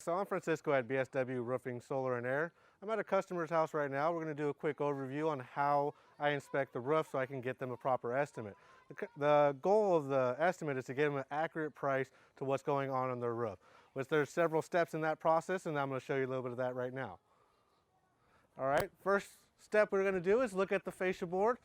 So I'm Francisco at BSW Roofing, Solar and Air. I'm at a customer's house right now. We're going to do a quick overview on how I inspect the roof so I can get them a proper estimate. The goal of the estimate is to give them an accurate price to what's going on their roof. But there's several steps in that process, and I'm going to show you a little bit of that right now. All right, first step we're going to do is look at the fascia board.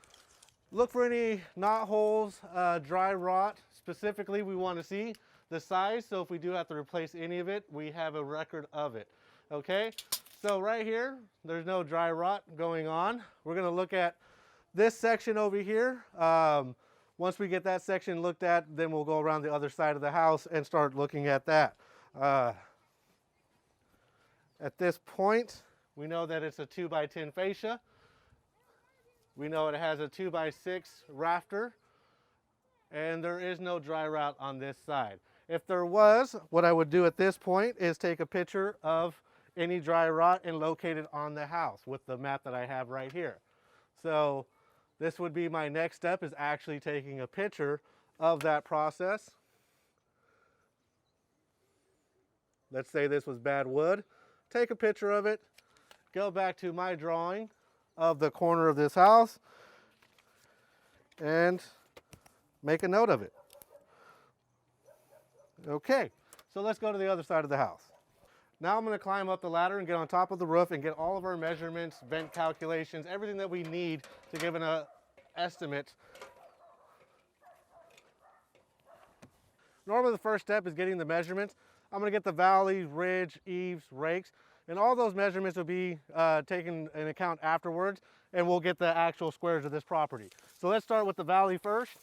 Look for any knot holes, dry rot. Specifically, we want to see the size, so if we do have to replace any of it, we have a record of it. Okay, so right here, there's no dry rot going on. We're going to look at this section over here. Once we get that section looked at, then we'll go around the other side of the house and start looking at that. At this point, we know that it's a 2x10 fascia. We know it has a 2x6 rafter, and there is no dry rot on this side. If there was, what I would do at this point is take a picture of any dry rot and locate it on the house with the map that I have right here. So this would be my next step, is actually taking a picture of that process. Let's say this was bad wood. Take a picture of it, go back to my drawing of the corner of this house, and make a note of it. Okay, so let's go to the other side of the house. Now I'm going to climb up the ladder and get on top of the roof and get all of our measurements, vent calculations, everything that we need to give an estimate. Normally the first step is getting the measurements. I'm going to get the valleys, ridge, eaves, rakes, and all those measurements will be taken into account afterwards, and we'll get the actual squares of this property. So let's start with the valley first.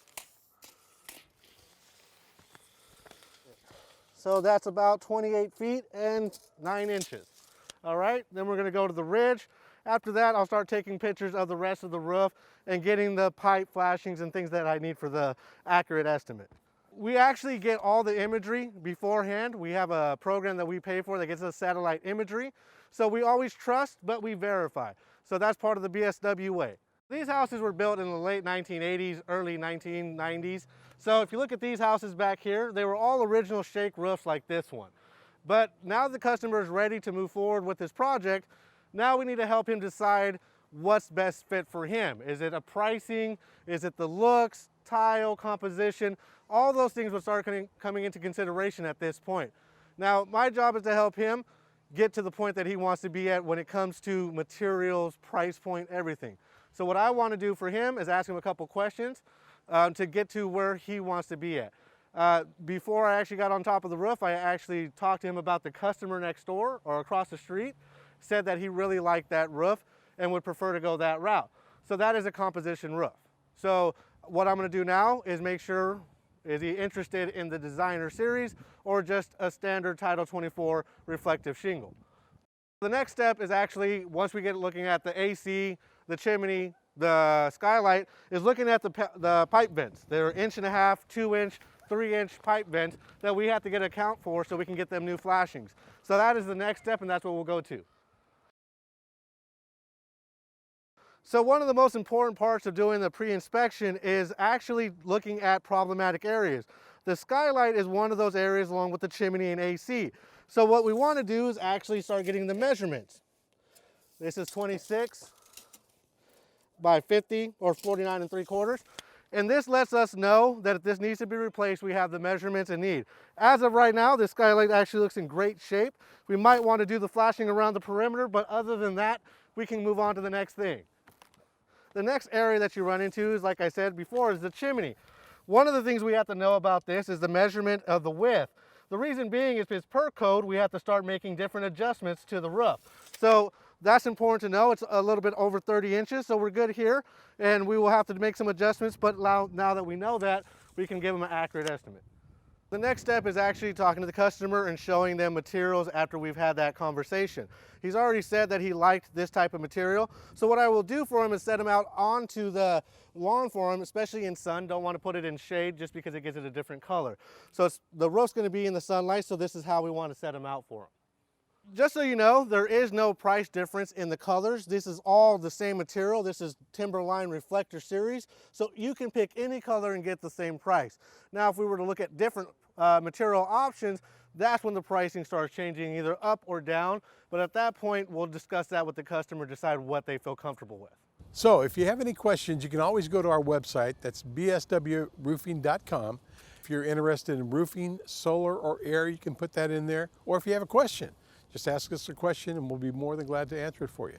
So that's about 28 feet and 9 inches. All right, then we're going to go to the ridge. After that, I'll start taking pictures of the rest of the roof and getting the pipe flashings and things that I need for the accurate estimate. We actually get all the imagery beforehand. We have a program that we pay for that gets us satellite imagery. So we always trust, but we verify. So that's part of the BSW way. These houses were built in the late 1980s, early 1990s. So if you look at these houses back here, they were all original shake roofs like this one. But now the customer is ready to move forward with this project. Now we need to help him decide what's best fit for him. Is it a pricing? Is it the looks, tile, composition? All those things will start coming into consideration at this point. Now, my job is to help him get to the point that he wants to be at when it comes to materials, price point, everything. So what I want to do for him is ask him a couple questions to get to where he wants to be at. Before I actually got on top of the roof, I actually talked to him about the customer next door or across the street, said that he really liked that roof and would prefer to go that route. So that is a composition roof. So what I'm going to do now is make sure, is he interested in the designer series or just a standard Title 24 reflective shingle? The next step is actually, once we get looking at the AC, the chimney, the skylight, is looking at the pipe vents. They're 1.5 inch, 2 inch, 3 inch pipe vents that we have to get an account for so we can get them new flashings. So that is the next step, and that's what we'll go to. So one of the most important parts of doing the pre-inspection is actually looking at problematic areas. The skylight is one of those areas along with the chimney and AC. So what we want to do is actually start getting the measurements. This is 26 by 50 or 49 3/4. And this lets us know that if this needs to be replaced, we have the measurements in need. As of right now, this skylight actually looks in great shape. We might want to do the flashing around the perimeter, but other than that, we can move on to the next thing. The next area that you run into is, like I said before, is the chimney. One of the things we have to know about this is the measurement of the width. The reason being is because per code, we have to start making different adjustments to the roof. So that's important to know. It's a little bit over 30 inches, so we're good here. And we will have to make some adjustments, but now that we know that, we can give them an accurate estimate. The next step is actually talking to the customer and showing them materials after we've had that conversation. He's already said that he liked this type of material. So what I will do for him is set him out onto the lawn for him, especially in sun. Don't want to put it in shade just because it gives it a different color. So the roof's going to be in the sunlight, so this is how we want to set him out for him. Just so you know, there is no price difference in the colors. This is all the same material. This is Timberline Reflector Series. So you can pick any color and get the same price. Now, if we were to look at different material options, that's when the pricing starts changing either up or down. But at that point, we'll discuss that with the customer, decide what they feel comfortable with. So if you have any questions, you can always go to our website. That's bswroofing.com. If you're interested in roofing, solar, or air, you can put that in there. Or if you have a question, just ask us a question and we'll be more than glad to answer it for you.